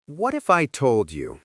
What if I told you,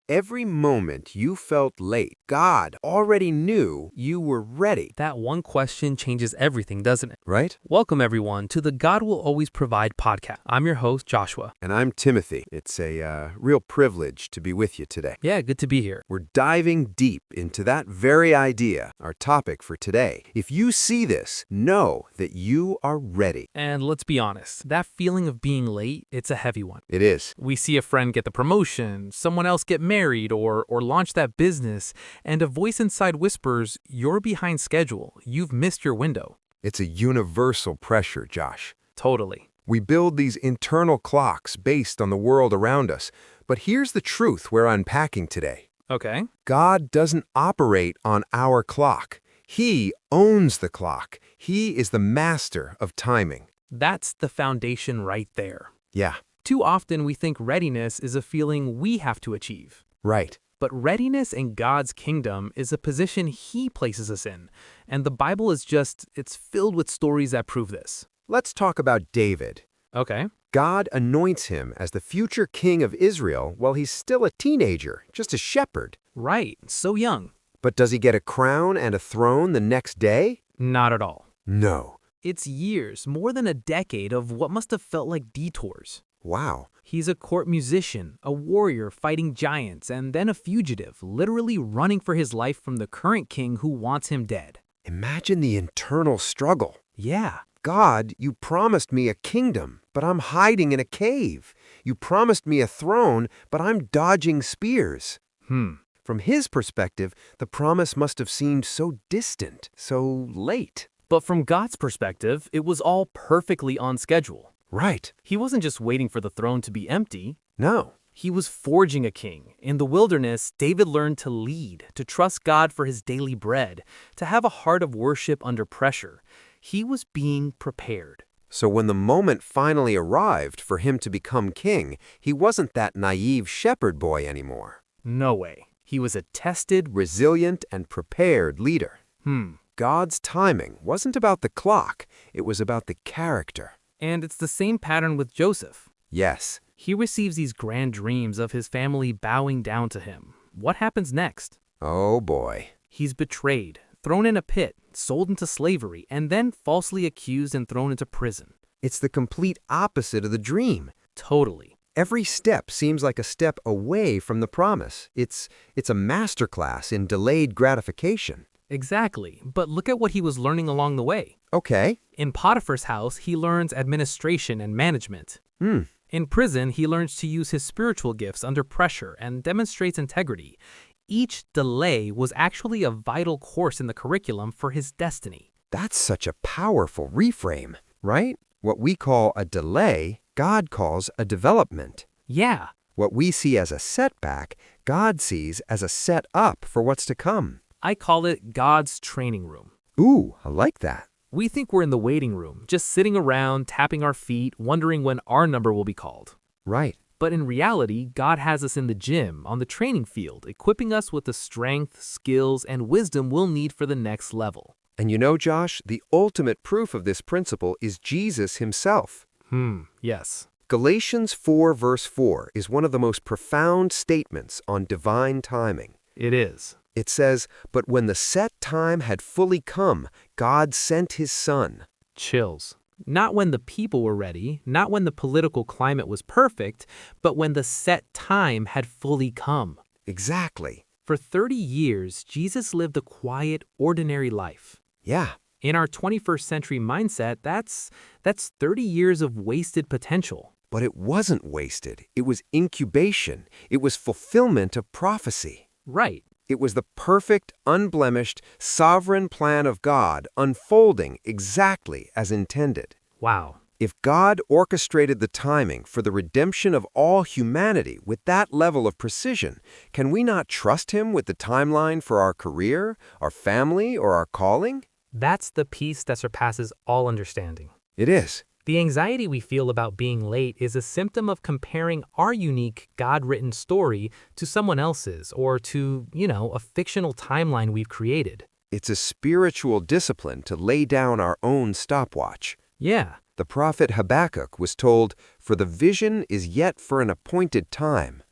every moment you felt late, God already knew you were ready, That one question changes everything, doesn't it? right? Welcome, everyone, to the God Will Always Provide podcast. I'm your host, Joshua. And I'm Timothy. It's a real privilege to be with you today. Yeah, good to be here. We're diving deep into that very idea, our topic for today. If you see this, know that you are ready. And let's be honest, that feeling of being late, it's a heavy one. It is. We see a friend get the promotion, someone else get married, or launch that business, and a voice inside whispers, you're behind schedule, you've missed your window. It's a universal pressure, Josh. Totally. We build these internal clocks based on the world around us. But here's the truth we're unpacking today. Okay. God doesn't operate on our clock. He owns the clock. He is the master of timing. That's the foundation right there. Yeah, Too often we think readiness is a feeling we have to achieve. right. But readiness in God's kingdom is a position He places us in, and the Bible is it's filled with stories that prove this. Let's talk about David. Okay. God anoints him as the future king of Israel while he's still a teenager, just a shepherd. Right, so young. But does he get a crown and a throne the next day? Not at all. No. It's years, more than a decade of what must have felt like detours. Wow. He's a court musician, a warrior fighting giants, and then a fugitive, literally running for his life from the current king who wants him dead. Imagine the internal struggle. Yeah. God, you promised me a kingdom, but I'm hiding in a cave. You promised me a throne, but I'm dodging spears. From his perspective, the promise must have seemed so distant, so late. But from God's perspective, it was all perfectly on schedule. Right. He wasn't just waiting for the throne to be empty. No. He was forging a king. In the wilderness, David learned to lead, to trust God for his daily bread, to have a heart of worship under pressure. He was being prepared. So when the moment finally arrived for him to become king, he wasn't that naive shepherd boy anymore. No way. He was a tested, Resilient and prepared leader. God's timing wasn't about the clock, it was about the character. and it's the same pattern with Joseph. Yes. He receives these grand dreams of his family bowing down to him. What happens next? Oh boy. He's betrayed, thrown in a pit, sold into slavery, and then falsely accused and thrown into prison. It's the complete opposite of the dream. Totally. Every step seems like a step away from the promise. It's a masterclass in delayed gratification. Exactly. But look at what he was learning along the way. Okay. In Potiphar's house, he learns administration and management. In prison, he learns to use his spiritual gifts under pressure and demonstrates integrity. Each delay was actually a vital course in the curriculum for his destiny. That's such a powerful reframe, right? What we call a delay, God calls a development. Yeah, What we see as a setback, God sees as a set up for what's to come. I call it God's training room. Ooh, I like that. We think we're in the waiting room, just sitting around, tapping our feet, wondering when our number will be called. Right. But in reality, God has us in the gym, on the training field, equipping us with the strength, skills, and wisdom we'll need for the next level. And you know, Josh, the ultimate proof of this principle is Jesus himself. Yes. Galatians 4 verse 4 is one of the most profound statements on divine timing. It is. It says, "But when the set time had fully come, God sent his Son." Chills. Not when the people were ready, not when the political climate was perfect, but when the set time had fully come. Exactly. For 30 years, Jesus lived a quiet, ordinary life. Yeah. In our 21st century mindset, that's 30 years of wasted potential. But it wasn't wasted. It was incubation. It was fulfillment of prophecy. Right. It was the perfect, unblemished, sovereign plan of God unfolding exactly as intended. Wow. If God orchestrated the timing for the redemption of all humanity with that level of precision, can we not trust him with the timeline for our career, our family, or our calling? That's the peace that surpasses all understanding. It is. The anxiety we feel about being late is a symptom of comparing our unique, God-written story to someone else's or to, a fictional timeline we've created. It's a spiritual discipline to lay down our own stopwatch. Yeah. The prophet Habakkuk was told, "For the vision is yet for an appointed time.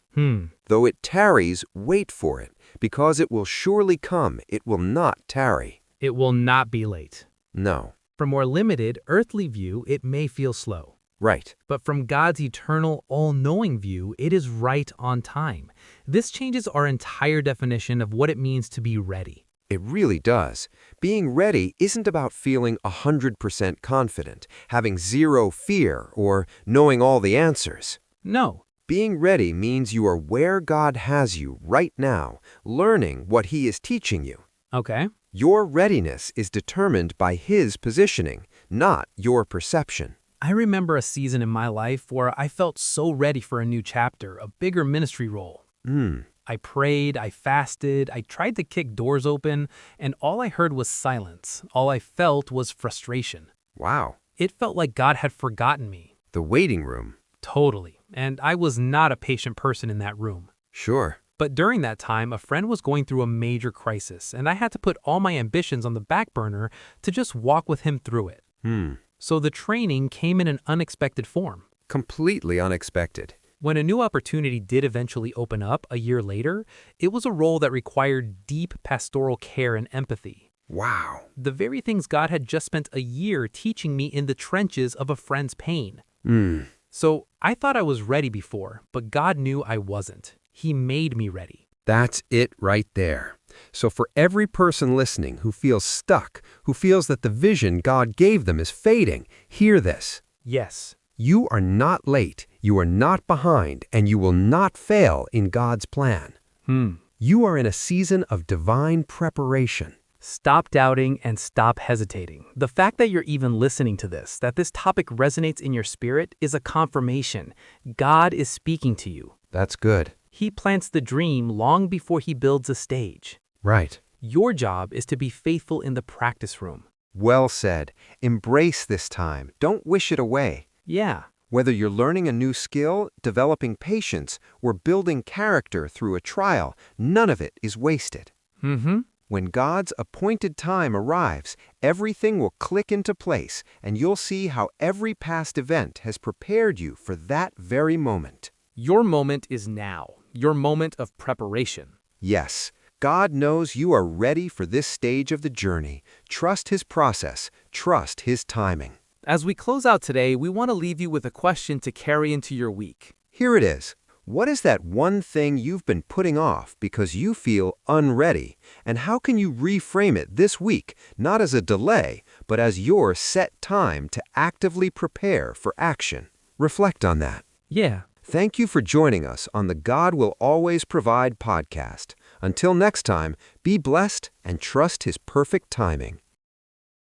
Though it tarries, wait for it, because it will surely come, it will not tarry." It will not be late. No. From our limited, earthly view, it may feel slow. Right. But from God's eternal, all-knowing view, it is right on time. This changes our entire definition of what it means to be ready. It really does. Being ready isn't about feeling 100% confident, having zero fear, or knowing all the answers. No. Being ready means you are where God has you right now, learning what He is teaching you. Okay. Your readiness is determined by His positioning, not your perception. I remember a season in my life where I felt so ready for a new chapter, a bigger ministry role. I prayed, I fasted, I tried to kick doors open, and all I heard was silence. All I felt was frustration. Wow. It felt like God had forgotten me. The waiting room. Totally. And I was not a patient person in that room. Sure. But during that time, a friend was going through a major crisis, and I had to put all my ambitions on the back burner to just walk with him through it. So the training came in an unexpected form. Completely unexpected. When a new opportunity did eventually open up a year later, it was a role that required deep pastoral care and empathy. Wow. The very things God had just spent a year teaching me in the trenches of a friend's pain. So I thought I was ready before, but God knew I wasn't. He made me ready. That's it right there. So for every person listening who feels stuck, who feels that the vision God gave them is fading, hear this. Yes. You are not late, you are not behind, and you will not fail in God's plan. You are in a season of divine preparation. Stop doubting and stop hesitating. The fact that you're even listening to this, that this topic resonates in your spirit, is a confirmation. God is speaking to you. That's good. He plants the dream long before he builds a stage. Right. Your job is to be faithful in the practice room. Well said. Embrace this time. Don't wish it away. Yeah. Whether you're learning a new skill, developing patience, or building character through a trial, none of it is wasted. When God's appointed time arrives, everything will click into place, and you'll see how every past event has prepared you for that very moment. Your moment is now. Your moment of preparation. Yes, God knows you are ready for this stage of the journey. Trust His process. Trust His timing. As we close out today, we want to leave you with a question to carry into your week. Here it is. What is that one thing you've been putting off because you feel unready? And how can you reframe it this week, not as a delay, but as your set time to actively prepare for action? Reflect on that. Yeah. Thank you for joining us on the God Will Always Provide podcast. Until next time, be blessed and trust His perfect timing.